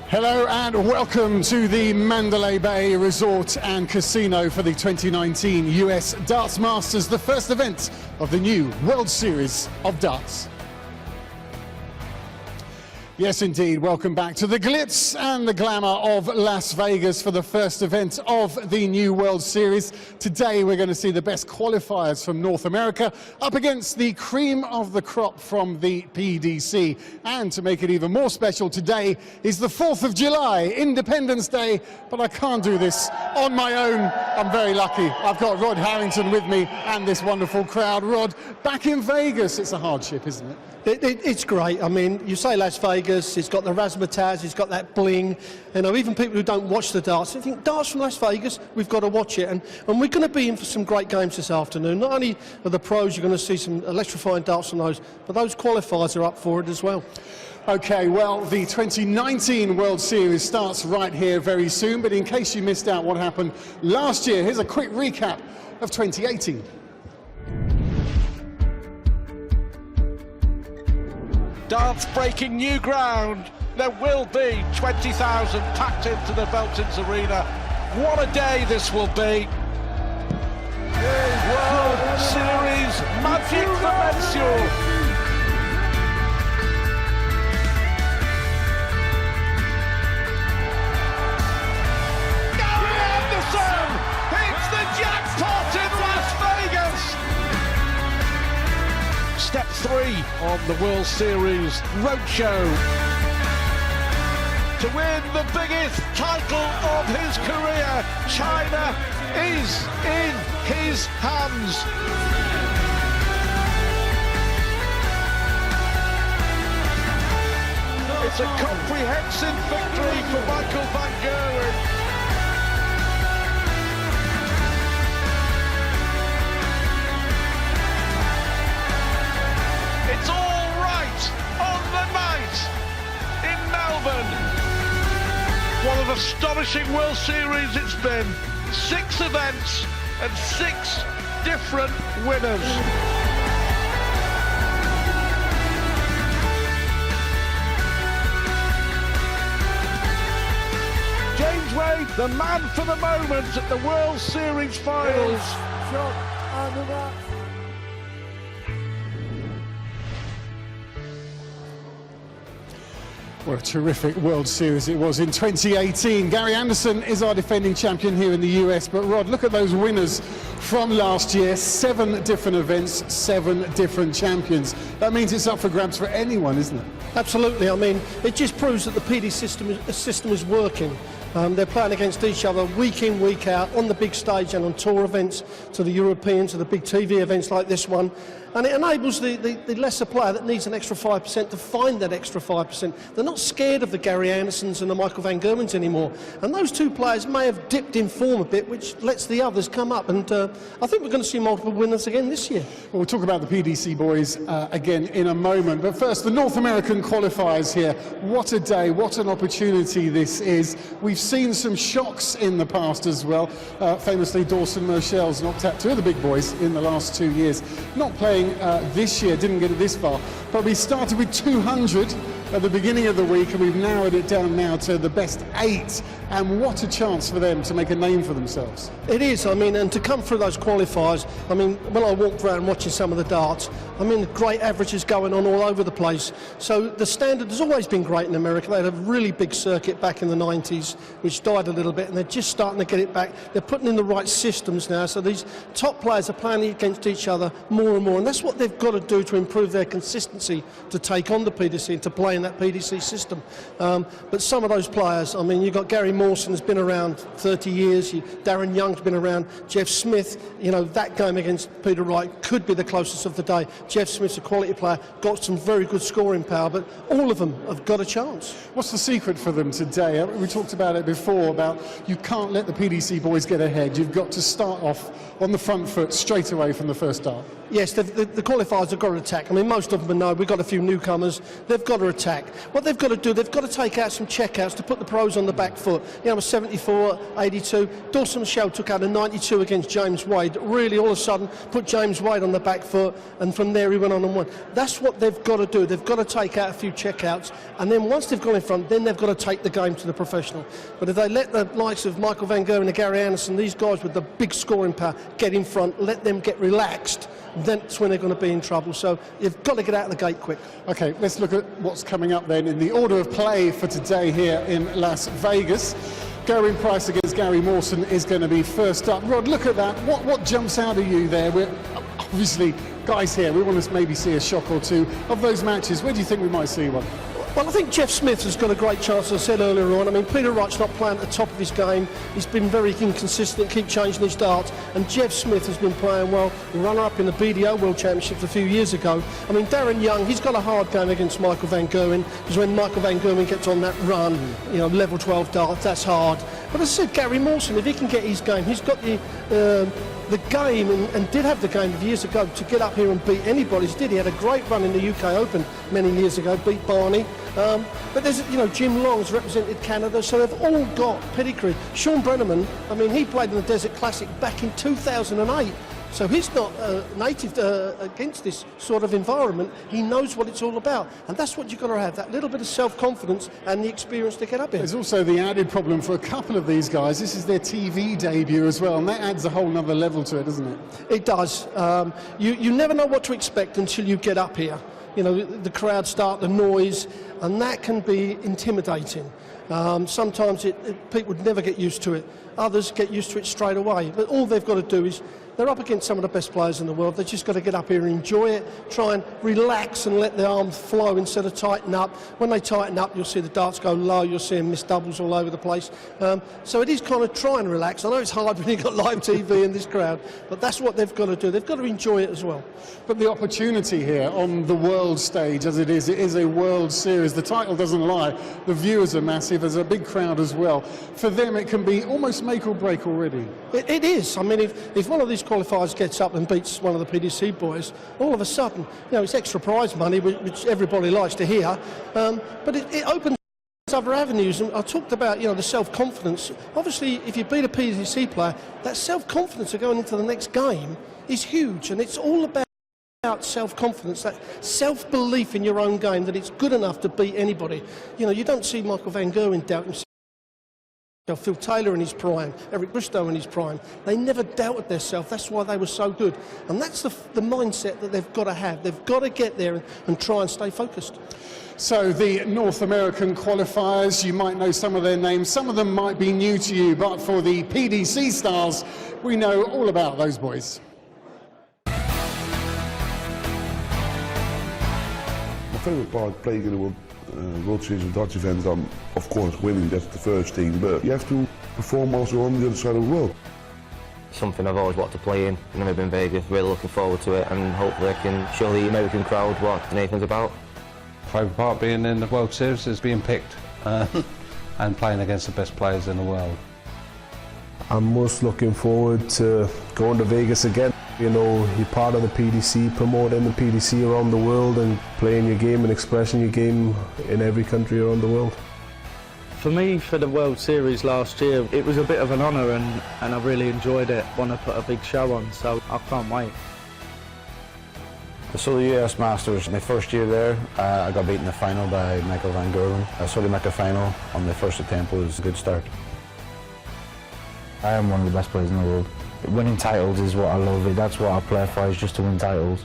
Hello and welcome to the Mandalay Bay Resort and Casino for the 2019 US Darts Masters, the first event of the new World Series of Darts. Yes, indeed. Welcome back to the glitz and the glamour of Las Vegas for the first event of the new World Series. Today, we're going to see the best qualifiers from North America up against the cream of the crop from the PDC. And to make it even more special, today is the 4th of July, Independence Day, but I can't do this on my own. I'm very lucky. I've got Rod Harrington with me and this wonderful crowd. Rod, back in Vegas, it's a hardship, isn't it? It's great. I mean, you say Las Vegas, it's got the razzmatazz, it's got that bling. You know, even people who don't watch the darts, they think, darts from Las Vegas, we've got to watch it. And we're going to be in for some great games this afternoon. Not only are the pros, you're going to see some electrifying darts on those, but those qualifiers are up for it as well. Okay, well, the 2019 World Series starts right here very soon, but in case you missed out what happened last year, here's a quick recap of 2018. Darts breaking new ground. There will be 20,000 packed into the Veltins Arena. What a day this will be. World Series Magic Dimension. Gary Anderson hits the jackpot in Las Vegas. Step 3 on the World Series Roadshow. To win the biggest title of his career, China is in his hands. It's a comprehensive victory for Michael van Gerwen. It's all right on the night in Melbourne. What an astonishing World Series it's been. 6 events and 6 different winners. James Wade, the man for the moment at the World Series Finals. Shot under that. What a terrific World Series it was in 2018. Gary Anderson is our defending champion here in the US, but Rod, look at those winners from last year. 7 different events, 7 different champions. That means it's up for grabs for anyone, isn't it? Absolutely. I mean, it just proves that the PD system is working. They're playing against each other week in, week out, on the big stage and on tour events, to the European, to the big TV events like this one. And it enables the lesser player that needs an extra 5% to find that extra 5%. They're not scared of the Gary Andersons and the Michael van Gerwens anymore. And those 2 players may have dipped in form a bit, which lets the others come up. And I think we're going to see multiple winners again this year. Well, we'll talk about the PDC boys again in a moment. But first, the North American qualifiers here. What a day, what an opportunity this is. We've seen some shocks in the past as well. Famously, Dawson Murchell's knocked out 2 of the big boys in the last 2 years. Not playing this year, didn't get it this far, but we started with 200 at the beginning of the week and we've narrowed it down now to the best 8, and what a chance for them to make a name for themselves. It is. I mean, and to come through those qualifiers, I mean, when I walked around watching some of the darts, I mean, great averages going on all over the place. So the standard has always been great in America. They had a really big circuit back in the 90s, which died a little bit, and they're just starting to get it back. They're putting in the right systems now, so these top players are playing against each other more and more, and that's what they've got to do to improve their consistency to take on the PDC and to play in that PDC system. But some of those players, I mean, you've got Gary Mawson has been around 30 years, Darren Young's been around, Jeff Smith, you know, that game against Peter Wright could be the closest of the day. Jeff Smith's a quality player, got some very good scoring power, but all of them have got a chance. What's the secret for them today? We talked about it before, about you can't let the PDC boys get ahead. You've got to start off on the front foot straight away from the first start. Yes, the qualifiers have got to attack. I mean, most of them know we've got a few newcomers. They've got to attack. attack. What they've got to do, they've got to take out some checkouts to put the pros on the back foot. You know, a 74, 82. Dawson Michelle took out a 92 against James Wade. Really, all of a sudden, put James Wade on the back foot, and from there he went on and won. That's what they've got to do. They've got to take out a few checkouts, and then once they've gone in front, then they've got to take the game to the professional. But if they let the likes of Michael Van Gerwen and Gary Anderson, these guys with the big scoring power, get in front, let them get relaxed, that's when they're going to be in trouble. So you've got to get out of the gate quick. Okay, let's look at what's coming up then in the order of play for today here in Las Vegas. Gerwyn Price against Gary Mawson is going to be first up. Rod, look at that. What jumps out at you there? We're obviously, guys here, we want to maybe see a shock or two of those matches. Where do you think we might see one? Well, I think Jeff Smith has got a great chance, as I said earlier on. I mean, Peter Wright's not playing at the top of his game. He's been very inconsistent, keep changing his darts. And Jeff Smith has been playing well. The runner-up in the BDO World Championships a few years ago. I mean, Darren Young, he's got a hard game against Michael Van Gerwen, because when Michael Van Gerwen gets on that run, you know, level 12 darts, that's hard. But as I said, Gary Mawson, if he can get his game, he's got the game and did have the game years ago to get up here and beat anybody. He did. He had a great run in the UK Open many years ago, beat Barney. But there's, you know, Jim Long's represented Canada, so they've all got pedigree. Sean Brenneman, I mean, he played in the Desert Classic back in 2008. So he's not native against this sort of environment. He knows what it's all about. And that's what you've got to have, that little bit of self-confidence and the experience to get up here. There's also the added problem for a couple of these guys. This is their TV debut as well, and that adds a whole nother level to it, doesn't it? It does. You never know what to expect until you get up here. You know, the crowd start, the noise, and that can be intimidating. Sometimes people would never get used to it. Others get used to it straight away. But all they've got to do is, they're up against some of the best players in the world. They've just got to get up here and enjoy it, try and relax and let the arms flow instead of tighten up. When they tighten up, you'll see the darts go low, you'll see them miss doubles all over the place. So it is kind of try and relax. I know it's hard when you've got live TV in this crowd, but that's what they've got to do. They've got to enjoy it as well. But the opportunity here on the world stage, as it is a World Series. The title doesn't lie. The viewers are massive. There's a big crowd as well. For them, it can be almost make or break already. It is. I mean, if one of these qualifiers gets up and beats one of the PDC boys, all of a sudden, you know, it's extra prize money, which everybody likes to hear. But it opens other avenues. And I talked about, you know, the self-confidence. Obviously, if you beat a PDC player, that self-confidence of going into the next game is huge, and it's all about self-confidence, that self-belief in your own game, that it's good enough to beat anybody. You know, you don't see Michael Van Gerwen doubt himself. Phil Taylor in his prime, Eric Bristow in his prime, they never doubted themselves. That's why they were so good. And that's the mindset that they've got to have. They've got to get there and try and stay focused. So the North American qualifiers, you might know some of their names, some of them might be new to you, but for the PDC stars, we know all about those boys. My favourite part playing in the World Series of Darts events, of course winning, that's the first thing, but you have to perform also on the other side of the world. Something I've always wanted to play in. I've never been in Vegas, really looking forward to it, and hopefully I can show the American crowd what Nathan's about. Favourite part being in the World Series is being picked and playing against the best players in the world. I'm most looking forward to going to Vegas again. You know, you're part of the PDC, promoting the PDC around the world and playing your game and expressing your game in every country around the world. For me, for the World Series last year, it was a bit of an honour and I really enjoyed it. Want to put a big show on, so I can't wait. I saw the US Masters my first year there. I got beaten in the final by Michael Van Gerwen. I saw him make the final on the first attempt. Was a good start. I am one of the best players in the world. Winning titles is what I love. That's what I play for, is just to win titles.